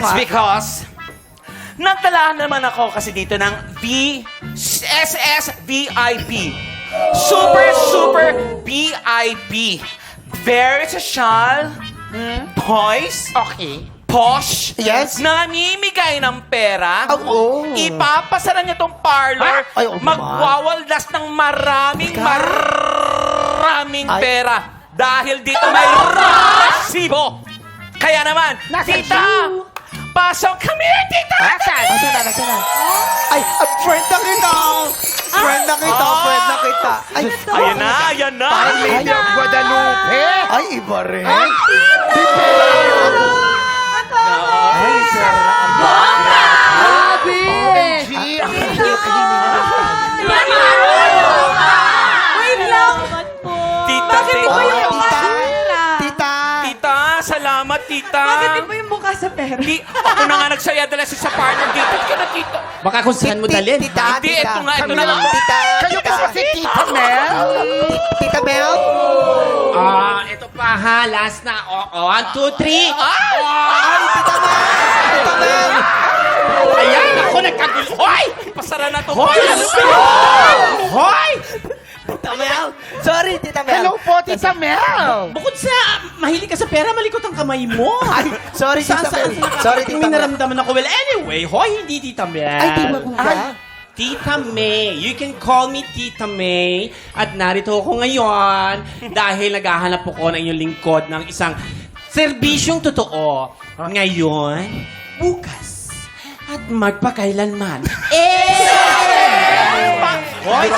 It's because nagtala naman ako kasi dito ng VSS VIP. Super VIP. Very social. Boys. Okay. Posh. Yes. Namimigay ng pera. Oo. Ipapasara niya tong parlor. Ay, oo naman. Magwawaldas ng maraming Ay. pera. Dahil dito may resibo. Kaya naman, tita, pasok kami, tita! Nasaan na? Ay, friend na kita! Friend na kita! Ay, Ayan na. Parang Lady of Guadalupe! Ay, iba rin! Ay, sir! Grabe! Wait lang! Tita, Tita! salamat, tita. Bakit di ba yung mukha sa pera? Ako na nga nagsaya dala sa partner dito. Ka na, tita. Baka kung saan mo dalhin. Tita! Hindi, ito na lang. Tita! Kayo ba si Tita Mel? Tita Mel? Ito pa ha. Last na. 1, 2, 3. Ay, Tita Mel! Tita Mel! Ayan, ako nagkagulo. Hoy! Pasara na to. Hoy! Hoy! Tita Mel! Sorry, Tita Mel! po, Tita Mel. Bukod sa mahilig ka sa pera, malikot ang kamay mo. Ay, sorry, Tita Mel! Sorry, Tita May Mel! naramdaman ako. Well, anyway, hoy, hindi Tita Mel. Ay, di ba po ba? Tita May. You can call me Tita May. At narito ako ngayon dahil naghahanap ako ng inyong lingkod ng isang serbisyong totoo. Ngayon, bukas, at magpakailanman. Hoy,